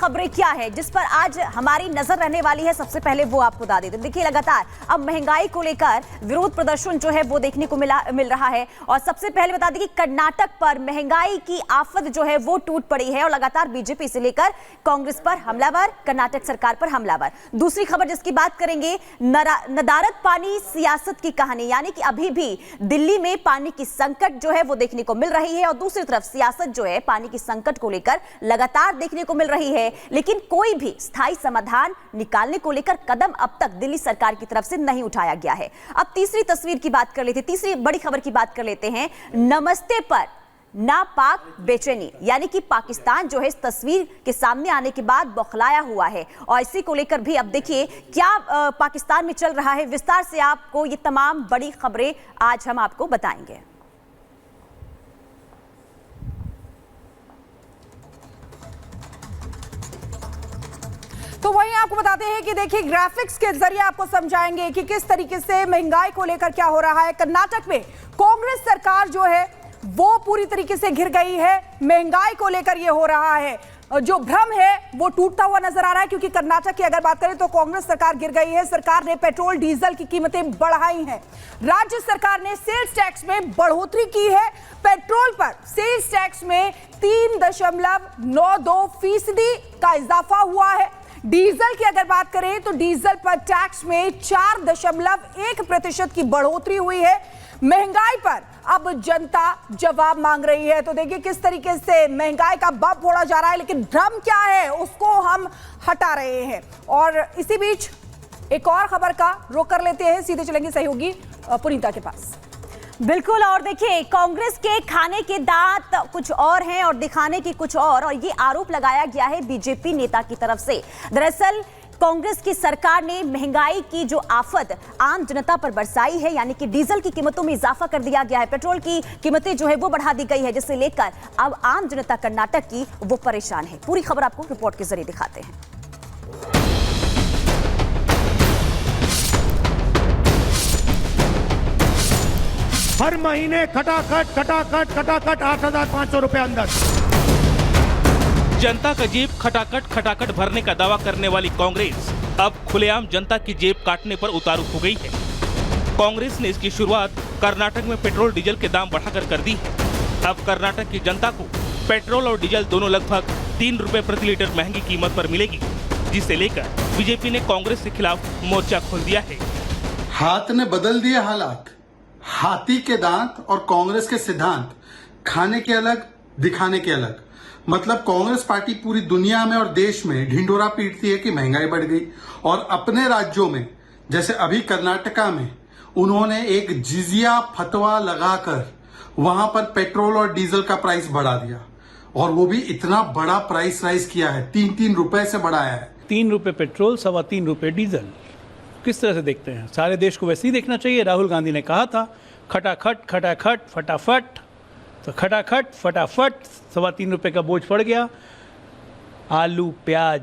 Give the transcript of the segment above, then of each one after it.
खबरें क्या है जिस पर आज हमारी नजर रहने वाली है, सबसे पहले वो आपको बता देते हैं। देखिए, लगातार अब महंगाई को लेकर विरोध प्रदर्शन जो है वो देखने को मिल रहा है। और सबसे पहले बता दें कि कर्नाटक पर महंगाई की आफत जो है वो टूट पड़ी है और लगातार बीजेपी से लेकर कांग्रेस पर हमलावर, कर्नाटक सरकार पर हमलावर। दूसरी खबर जिसकी बात करेंगे, नदारद पानी सियासत की कहानी, यानी कि अभी भी दिल्ली में पानी की संकट जो है वो देखने को मिल रही है और दूसरी तरफ सियासत जो है पानी की संकट को लेकर लगातार देखने को मिल रही है, लेकिन कोई भी स्थायी समाधान निकालने को लेकर कदम अब तक दिल्ली सरकार की तरफ से नहीं उठाया गया है। अब तीसरी तस्वीर की बात कर लेते हैं, तीसरी बड़ी खबर की बात कर लेते हैं। नमस्ते पर नापाक बेचैनी, यानी कि पाकिस्तान जो है इस तस्वीर के सामने आने के बाद बौखलाया हुआ है और इसी को लेकर भी अब देखिए क्या पाकिस्तान में चल रहा है। विस्तार से आपको ये तमाम बड़ी खबरें आज हम आपको बताएंगे। तो वहीं आपको बताते हैं कि देखिए ग्राफिक्स के जरिए आपको समझाएंगे कि किस तरीके से महंगाई को लेकर क्या हो रहा है। कर्नाटक में कांग्रेस सरकार जो है वो पूरी तरीके से घिर गई है। महंगाई को लेकर ये हो रहा है, जो भ्रम है वो टूटता हुआ नजर आ रहा है, क्योंकि कर्नाटक की अगर बात करें तो कांग्रेस सरकार गिर गई है। सरकार ने पेट्रोल डीजल की कीमतें बढ़ाई हैं। राज्य सरकार ने सेल्स टैक्स में बढ़ोतरी की है। पेट्रोल पर सेल्स टैक्स में 3.92% का इजाफा हुआ है। डीजल की अगर बात करें तो डीजल पर टैक्स में 4.1% की बढ़ोतरी हुई है। महंगाई पर अब जनता जवाब मांग रही है। तो देखिए किस तरीके से महंगाई का बम फोड़ा जा रहा है, लेकिन भ्रम क्या है उसको हम हटा रहे हैं। और इसी बीच एक और खबर का रुख कर लेते हैं, सीधे चलेंगे सहयोगी पुनीता के पास। बिल्कुल, और देखिए कांग्रेस के खाने के दांत कुछ और हैं और दिखाने की कुछ और ये आरोप लगाया गया है बीजेपी नेता की तरफ से। दरअसल कांग्रेस की सरकार ने महंगाई की जो आफत आम जनता पर बरसाई है, यानी कि डीजल की कीमतों में इजाफा कर दिया गया है, पेट्रोल की कीमतें जो है वो बढ़ा दी गई है, जिसे लेकर अब आम जनता कर्नाटक की वो परेशान है। पूरी खबर आपको रिपोर्ट के जरिए दिखाते हैं। हर महीने खटाखट 8,500 रुपए अंदर। जनता का जेब खटाखट भरने का दावा करने वाली कांग्रेस अब खुलेआम जनता की जेब काटने पर उतारू हो गई है। कांग्रेस ने इसकी शुरुआत कर्नाटक में पेट्रोल डीजल के दाम बढ़ाकर कर दी है। अब कर्नाटक की जनता को पेट्रोल और डीजल दोनों लगभग 3 रुपए प्रति लीटर महंगी कीमत पर मिलेगी, जिसे लेकर बीजेपी ने कांग्रेस के खिलाफ मोर्चा खोल दिया है। हाथ ने बदल दिए हालात, हाथी के दांत और कांग्रेस के सिद्धांत, खाने के अलग दिखाने के अलग। मतलब कांग्रेस पार्टी पूरी दुनिया में और देश में ढिंढोरा पीटती है कि महंगाई बढ़ गई, और अपने राज्यों में जैसे अभी कर्नाटका में उन्होंने एक जिजिया फतवा लगाकर वहां पर पेट्रोल और डीजल का प्राइस बढ़ा दिया, और वो भी इतना बड़ा प्राइस राइज किया है, 3-3 रुपए से बढ़ाया है। 3 रुपए पेट्रोल, 3.25 रुपए डीजल। किस तरह से देखते हैं? सारे देश को वैसे ही देखना चाहिए। राहुल गांधी ने कहा था खटाखट फटाफट, तो खटाखट फटाफट 3.25 रुपए का बोझ पड़ गया। आलू, प्याज,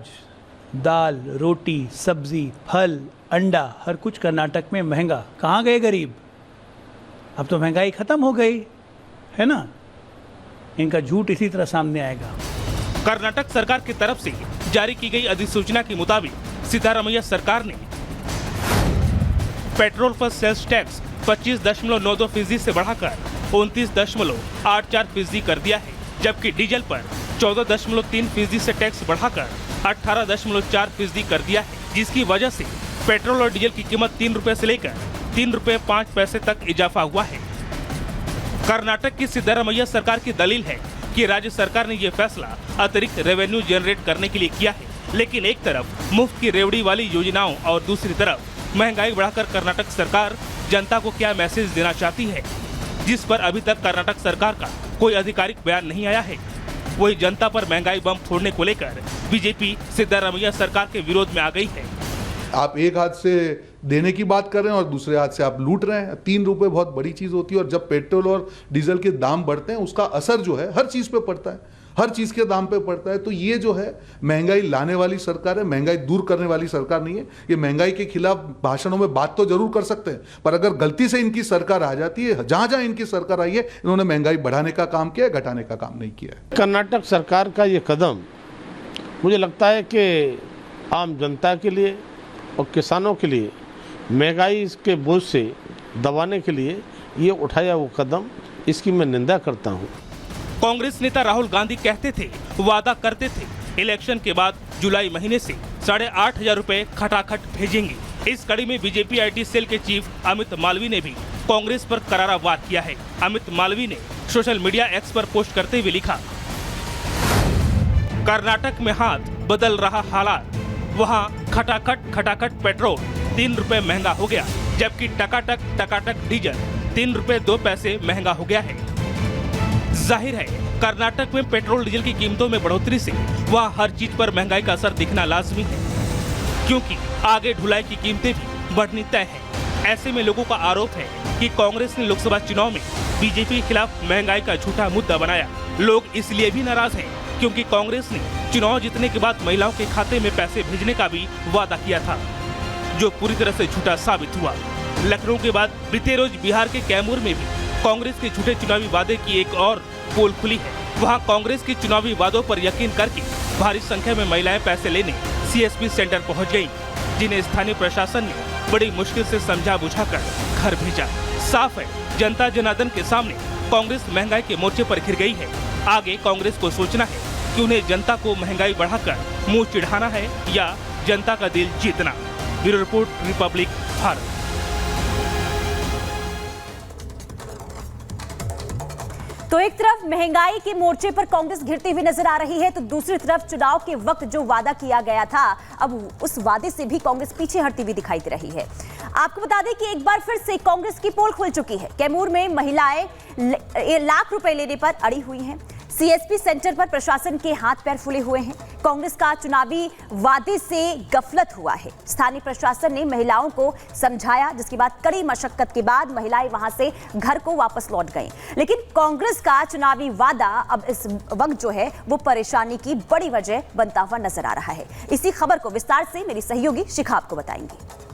दाल, रोटी, सब्जी, फल, अंडा, हर कुछ कर्नाटक में महंगा। कहाँ गए गरीब? अब तो महंगाई खत्म हो गई है ना। इनका झूठ इसी तरह सामने आएगा। कर्नाटक सरकार की तरफ से जारी की गई अधिसूचना के मुताबिक सिद्धारमैया सरकार ने पेट्रोल पर सेल्स टैक्स 25.92% से बढ़ाकर 29.84% कर दिया है, जबकि डीजल पर 14.3% से टैक्स बढ़ाकर 18.4% कर दिया है, जिसकी वजह से पेट्रोल और डीजल की कीमत 3 रुपए से लेकर 3 रुपए 5 पैसे तक इजाफा हुआ है। कर्नाटक की सिद्धारमैया सरकार की दलील है कि राज्य सरकार ने यह फैसला अतिरिक्त रेवेन्यू जनरेट करने के लिए किया है, लेकिन एक तरफ मुफ्त की रेवड़ी वाली योजनाओं और दूसरी तरफ महंगाई बढ़ाकर कर्नाटक सरकार जनता को क्या मैसेज देना चाहती है, जिस पर अभी तक कर्नाटक सरकार का कोई आधिकारिक बयान नहीं आया है। वही जनता पर महंगाई बम फोड़ने को लेकर बीजेपी सिद्धारमैया सरकार के विरोध में आ गई है। आप एक हाथ से देने की बात कर रहे हैं और दूसरे हाथ से आप लूट रहे हैं। 3 रुपए बहुत बड़ी चीज होती है, और जब पेट्रोल और डीजल के दाम बढ़ते हैं उसका असर जो है हर चीज पे पड़ता है, हर चीज के दाम पे पड़ता है। तो ये जो है महंगाई लाने वाली सरकार है, महंगाई दूर करने वाली सरकार नहीं है। ये महंगाई के खिलाफ भाषणों में बात तो जरूर कर सकते हैं, पर अगर गलती से इनकी सरकार आ जाती है, जहां जहां इनकी सरकार आई है, इन्होंने महंगाई बढ़ाने का काम किया है, घटाने का काम नहीं किया है। कर्नाटक सरकार का ये कदम मुझे लगता है कि आम जनता के लिए और किसानों के लिए महंगाई के बोझ से दबाने के लिए ये उठाया वो कदम, इसकी मैं निंदा करता हूँ। कांग्रेस नेता राहुल गांधी कहते थे, वादा करते थे, इलेक्शन के बाद जुलाई महीने से 8,500 रुपए खटाखट भेजेंगे। इस कड़ी में बीजेपी IT सेल के चीफ अमित मालवीय ने भी कांग्रेस पर करारा वार किया है। अमित मालवीय ने सोशल मीडिया X पर पोस्ट करते हुए लिखा, कर्नाटक में हाथ बदल रहा हालात, वहां खटाखट पेट्रोल 3 रुपए महंगा हो गया, जबकि टकाटक डीजल 3 रुपए 2 पैसे महंगा हो गया है। जाहिर है कर्नाटक में पेट्रोल डीजल की कीमतों में बढ़ोतरी से वहां हर चीज पर महंगाई का असर दिखना लाजमी है, क्योंकि आगे ढुलाई की कीमतें भी बढ़नी तय है। ऐसे में लोगों का आरोप है कि कांग्रेस ने लोकसभा चुनाव में बीजेपी के खिलाफ महंगाई का झूठा मुद्दा बनाया। लोग इसलिए भी नाराज हैं क्योंकि कांग्रेस ने चुनाव जीतने के बाद महिलाओं के खाते में पैसे भेजने का भी वादा किया था, जो पूरी तरह से झूठा साबित हुआ। लखनऊ के बाद बीते रोज बिहार के कैमूर में भी कांग्रेस के झूठे चुनावी वादे की एक और पोल खुली है। वहां कांग्रेस के चुनावी वादों पर यकीन करके भारी संख्या में महिलाएं पैसे लेने CSP सेंटर पहुंच गयी, जिन्हें स्थानीय प्रशासन ने बड़ी मुश्किल से समझा बुझाकर घर भेजा। साफ है जनता जनार्दन के सामने कांग्रेस महंगाई के मोर्चे पर घिर गई है। आगे कांग्रेस को सोचना है कि उन्हें जनता को महंगाई बढ़ाकर मुंह चिढ़ाना है या जनता का दिल जीतना। Bureau report, Republic Bharat. तो एक तरफ महंगाई के मोर्चे पर कांग्रेस घिरती हुई नजर आ रही है, तो दूसरी तरफ चुनाव के वक्त जो वादा किया गया था, अब उस वादे से भी कांग्रेस पीछे हटती हुई दिखाई दे रही है। आपको बता दें कि एक बार फिर से कांग्रेस की पोल खुल चुकी है। कैमूर में महिलाएं लाख रुपए लेने पर अड़ी हुई हैं। CSP सेंटर पर प्रशासन के हाथ पैर फूले हुए हैं। कांग्रेस का चुनावी वादे से गफलत हुआ है। स्थानीय प्रशासन ने महिलाओं को समझाया, जिसके बाद कड़ी मशक्कत के बाद महिलाएं वहां से घर को वापस लौट गईं। लेकिन कांग्रेस का चुनावी वादा अब इस वक्त जो है वो परेशानी की बड़ी वजह बनता हुआ नजर आ रहा है। इसी खबर को विस्तार से मेरी सहयोगी शिखा आपको बताएंगी।